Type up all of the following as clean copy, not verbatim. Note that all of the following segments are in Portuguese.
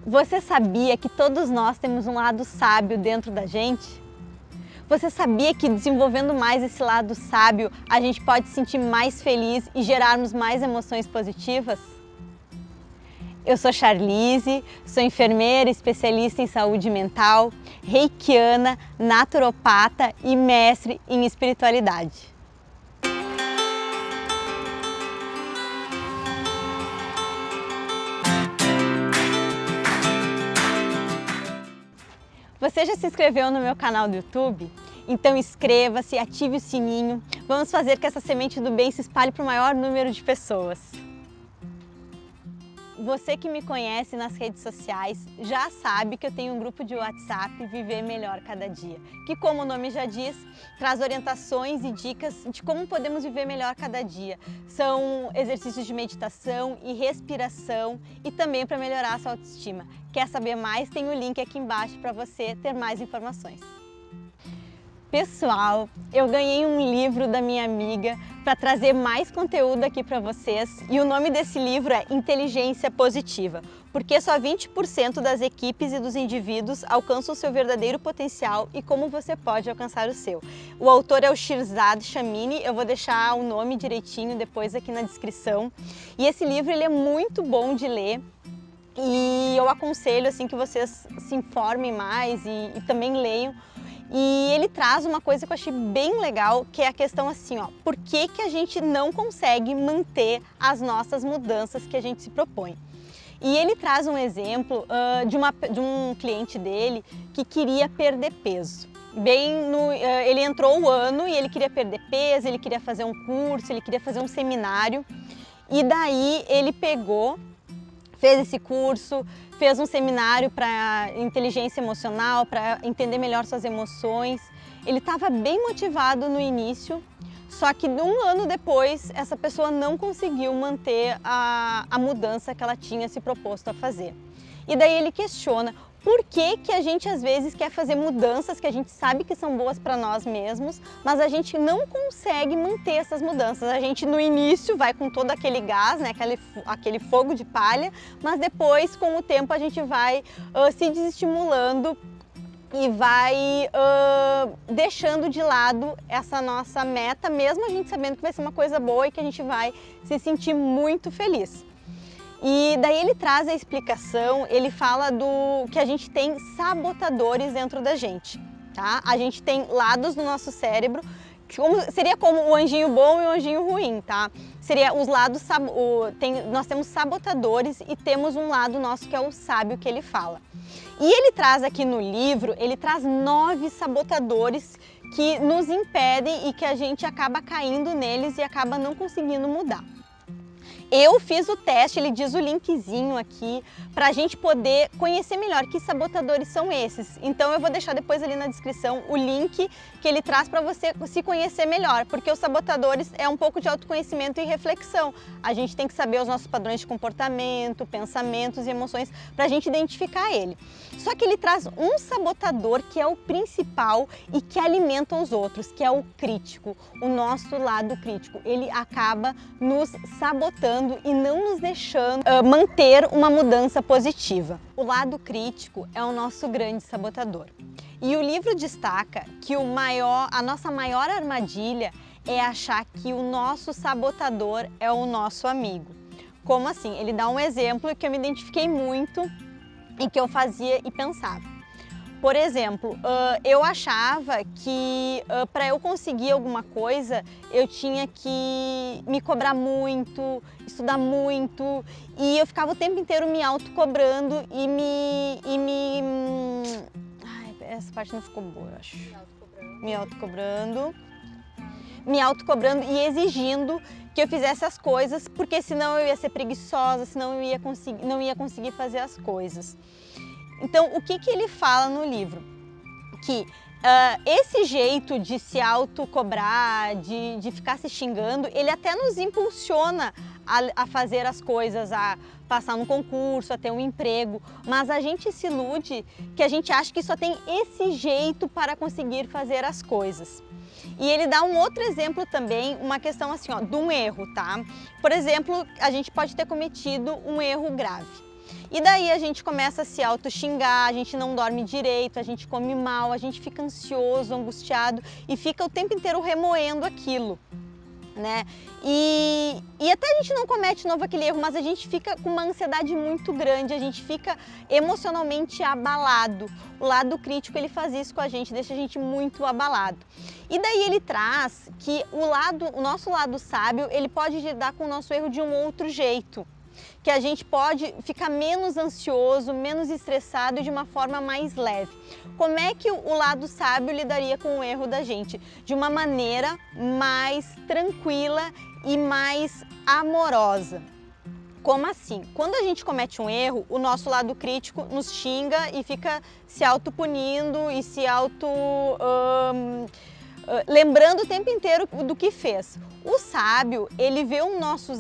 Você sabia que todos nós temos um lado sábio dentro da gente? Você sabia que desenvolvendo mais esse lado sábio, a gente pode se sentir mais feliz e gerarmos mais emoções positivas? Eu sou Charlize, sou enfermeira especialista em saúde mental, reikiana, naturopata e mestre em espiritualidade. Você já se inscreveu no meu canal do YouTube? Então inscreva-se, ative o sininho. Vamos fazer que essa semente do bem se espalhe para o maior número de pessoas. Você que me conhece nas redes sociais já sabe que eu tenho um grupo de WhatsApp Viver Melhor Cada Dia, que, como o nome já diz, traz orientações e dicas de como podemos viver melhor cada dia. São exercícios de meditação e respiração e também para melhorar a sua autoestima. Quer saber mais? Tem o link aqui embaixo para você ter mais informações. Pessoal, eu ganhei um livro da minha amiga para trazer mais conteúdo aqui para vocês e o nome desse livro é Inteligência Positiva, porque só 20% das equipes e dos indivíduos alcançam o seu verdadeiro potencial e como você pode alcançar o seu. O autor é o Shirzad Chamine, eu vou deixar o nome direitinho depois aqui na descrição. E esse livro ele é muito bom de ler. E eu aconselho assim que vocês se informem mais e também leiam. E ele traz uma coisa que eu achei bem legal, que é a questão assim, ó, por que a gente não consegue manter as nossas mudanças que a gente se propõe? E ele traz um exemplo de um cliente dele que queria perder peso. Ele entrou o ano e ele queria perder peso, ele queria fazer um curso, ele queria fazer um seminário. E daí ele fez esse curso, fez um seminário para inteligência emocional, para entender melhor suas emoções. Ele estava bem motivado no início, só que um ano depois essa pessoa não conseguiu manter a mudança que ela tinha se proposto a fazer. E daí ele questiona por que a gente às vezes quer fazer mudanças que a gente sabe que são boas para nós mesmos, mas a gente não consegue manter essas mudanças. A gente no início vai com todo aquele gás, né, aquele fogo de palha, mas depois com o tempo a gente vai se desestimulando e vai deixando de lado essa nossa meta, mesmo a gente sabendo que vai ser uma coisa boa e que a gente vai se sentir muito feliz. E daí ele traz a explicação, ele fala que a gente tem sabotadores dentro da gente, tá? A gente tem lados do nosso cérebro, seria como o anjinho bom e o anjinho ruim, tá? Seria os lados, nós temos sabotadores e temos um lado nosso que é o sábio que ele fala. E ele traz aqui no livro, ele traz 9 sabotadores que nos impedem e que a gente acaba caindo neles e acaba não conseguindo mudar. Eu fiz o teste, ele diz o linkzinho aqui, para a gente poder conhecer melhor que sabotadores são esses. Então eu vou deixar depois ali na descrição o link que ele traz para você se conhecer melhor, porque os sabotadores é um pouco de autoconhecimento e reflexão. A gente tem que saber os nossos padrões de comportamento, pensamentos e emoções para a gente identificar ele. Só que ele traz um sabotador que é o principal e que alimenta os outros, que é o crítico, o nosso lado crítico. Ele acaba nos sabotando e não nos deixando manter uma mudança positiva. O lado crítico é o nosso grande sabotador. E o livro destaca que a nossa maior armadilha é achar que o nosso sabotador é o nosso amigo. Como assim? Ele dá um exemplo que eu me identifiquei muito e que eu fazia e pensava. Por exemplo, eu achava que para eu conseguir alguma coisa, eu tinha que me cobrar muito, estudar muito, e eu ficava o tempo inteiro me autocobrando Ai, essa parte não ficou boa, eu acho. Me autocobrando e exigindo que eu fizesse as coisas, porque senão eu ia ser preguiçosa, senão eu não ia conseguir fazer as coisas. Então, o que ele fala no livro? Que esse jeito de se autocobrar, de ficar se xingando, ele até nos impulsiona a fazer as coisas, a passar no concurso, a ter um emprego, mas a gente se ilude que a gente acha que só tem esse jeito para conseguir fazer as coisas. E ele dá um outro exemplo também, uma questão assim, ó, de um erro, tá? Por exemplo, a gente pode ter cometido um erro grave. E daí a gente começa a se auto-xingar, a gente não dorme direito, a gente come mal, a gente fica ansioso, angustiado e fica o tempo inteiro remoendo aquilo, né? E até a gente não comete de novo aquele erro, mas a gente fica com uma ansiedade muito grande, a gente fica emocionalmente abalado. O lado crítico, ele faz isso com a gente, deixa a gente muito abalado. E daí ele traz que o nosso lado sábio, ele pode lidar com o nosso erro de um outro jeito, que a gente pode ficar menos ansioso, menos estressado e de uma forma mais leve. Como é que o lado sábio lidaria com o erro da gente? De uma maneira mais tranquila e mais amorosa. Como assim? Quando a gente comete um erro, o nosso lado crítico nos xinga e fica se autopunindo e se lembrando o tempo inteiro do que fez. O sábio, ele vê o nosso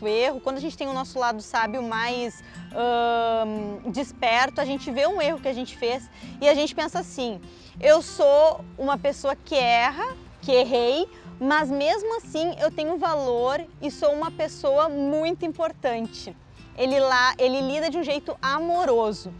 erro, quando a gente tem o nosso lado sábio mais desperto, a gente vê um erro que a gente fez e a gente pensa assim, eu sou uma pessoa que erra, que errei, mas mesmo assim eu tenho valor e sou uma pessoa muito importante. Ele lida de um jeito amoroso.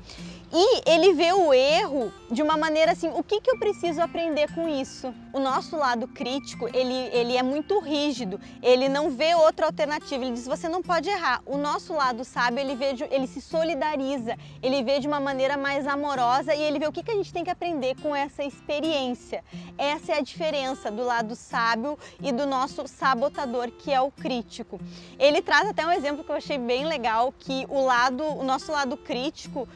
E ele vê o erro de uma maneira assim, o que eu preciso aprender com isso? O nosso lado crítico, ele é muito rígido, ele não vê outra alternativa, ele diz, você não pode errar. O nosso lado sábio, ele se solidariza, ele vê de uma maneira mais amorosa e ele vê o que a gente tem que aprender com essa experiência. Essa é a diferença do lado sábio e do nosso sabotador, que é o crítico. Ele traz até um exemplo que eu achei bem legal, que o nosso lado crítico,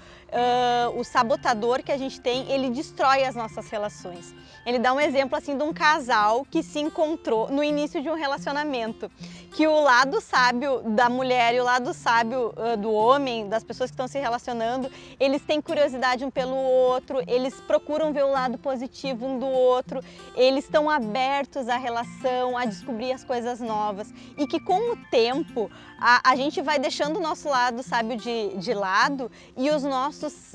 o sabotador que a gente tem, ele destrói as nossas relações. Ele dá um exemplo assim de um casal que se encontrou no início de um relacionamento, que o lado sábio da mulher e o lado sábio do homem, das pessoas que estão se relacionando, eles têm curiosidade um pelo outro, eles procuram ver o lado positivo um do outro, eles estão abertos à relação, a descobrir as coisas novas e que com o tempo a gente vai deixando o nosso lado sábio de lado e os nossos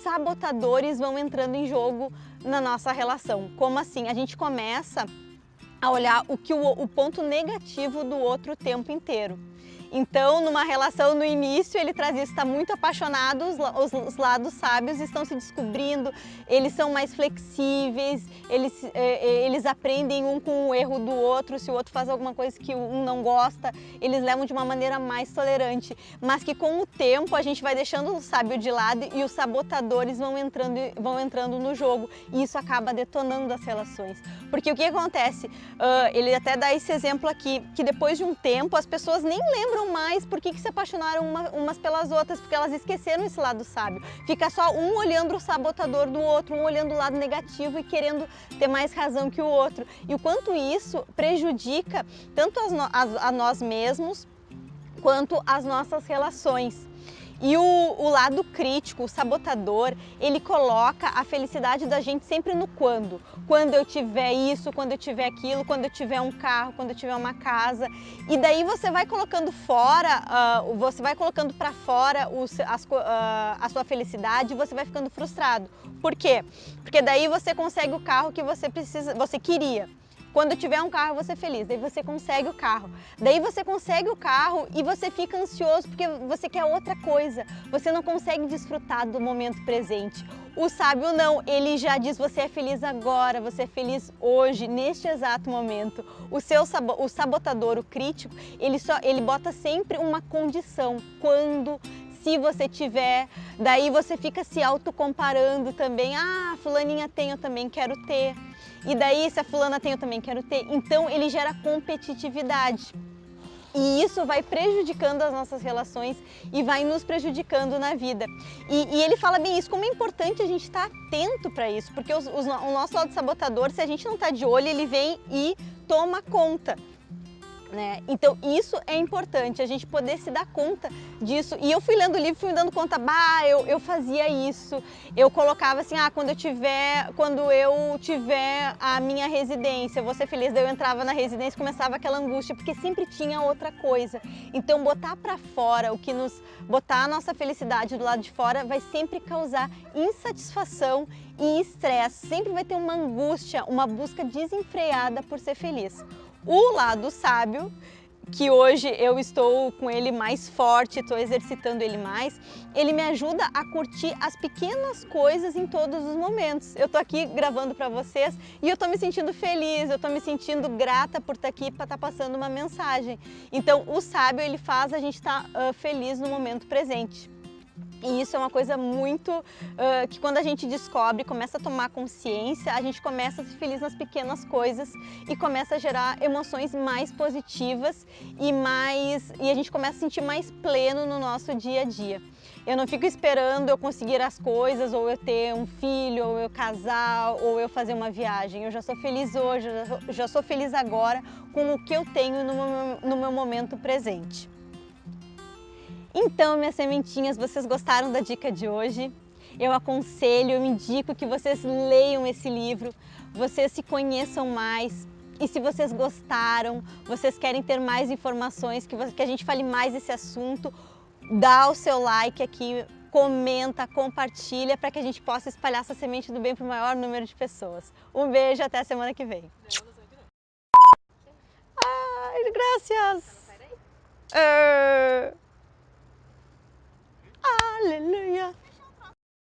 sabotadores vão entrando em jogo na nossa relação. Como assim? A gente começa a olhar o ponto negativo do outro o tempo inteiro. Então, numa relação no início, ele traz isso, está muito apaixonado, os lados sábios estão se descobrindo, eles são mais flexíveis, eles aprendem um com o erro do outro, se o outro faz alguma coisa que um não gosta, eles levam de uma maneira mais tolerante. Mas que com o tempo a gente vai deixando o sábio de lado e os sabotadores vão entrando no jogo e isso acaba detonando as relações. Porque o que acontece? Ele até dá esse exemplo aqui, que depois de um tempo as pessoas nem lembram mais por que se apaixonaram umas pelas outras, porque elas esqueceram esse lado sábio. Fica só um olhando o sabotador do outro, um olhando o lado negativo e querendo ter mais razão que o outro. E o quanto isso prejudica tanto a nós mesmos quanto as nossas relações. E o lado crítico, o sabotador, ele coloca a felicidade da gente sempre no quando. Quando eu tiver isso, quando eu tiver aquilo, quando eu tiver um carro, quando eu tiver uma casa. E daí você vai colocando fora, você vai colocando para fora a sua felicidade e você vai ficando frustrado. Por quê? Porque daí você consegue o carro que você queria. Quando tiver um carro, você é feliz, daí você consegue o carro. Daí você consegue o carro e você fica ansioso porque você quer outra coisa. Você não consegue desfrutar do momento presente. O sábio não, ele já diz, você é feliz agora, você é feliz hoje, neste exato momento. O sabotador, o crítico, ele bota sempre uma condição. Quando, se você tiver, daí você fica se autocomparando também. Ah, fulaninha tem, eu também quero ter. E daí, se a fulana tem, eu também quero ter. Então, ele gera competitividade. E isso vai prejudicando as nossas relações e vai nos prejudicando na vida. E ele fala bem isso, como é importante a gente estar atento para isso, porque o nosso lado sabotador, se a gente não está de olho, ele vem e toma conta. Né? Então isso é importante, a gente poder se dar conta disso. E eu fui lendo o livro, fui me dando conta, eu fazia isso, eu colocava assim, quando eu tiver a minha residência, eu vou ser feliz. Daí eu entrava na residência e começava aquela angústia, porque sempre tinha outra coisa. Então botar para fora, botar a nossa felicidade do lado de fora vai sempre causar insatisfação e estresse, sempre vai ter uma angústia, uma busca desenfreada por ser feliz. O lado sábio, que hoje eu estou com ele mais forte, estou exercitando ele mais, ele me ajuda a curtir as pequenas coisas em todos os momentos. Eu tô aqui gravando para vocês e eu tô me sentindo feliz, eu tô me sentindo grata por estar aqui, para estar passando uma mensagem. Então o sábio, ele faz a gente estar feliz no momento presente. E isso é uma coisa muito que quando a gente descobre, começa a tomar consciência, a gente começa a ser feliz nas pequenas coisas e começa a gerar emoções mais positivas e a gente começa a sentir mais pleno no nosso dia a dia. Eu não fico esperando eu conseguir as coisas, ou eu ter um filho, ou eu casar, ou eu fazer uma viagem. Eu já sou feliz hoje, eu já sou feliz agora com o que eu tenho no meu momento presente. Então, minhas sementinhas, vocês gostaram da dica de hoje? Eu aconselho, eu indico que vocês leiam esse livro, vocês se conheçam mais. E se vocês gostaram, vocês querem ter mais informações, que a gente fale mais desse assunto, dá o seu like aqui, comenta, compartilha, para que a gente possa espalhar essa semente do bem para o maior número de pessoas. Um beijo, até a semana que vem. Ai, graças!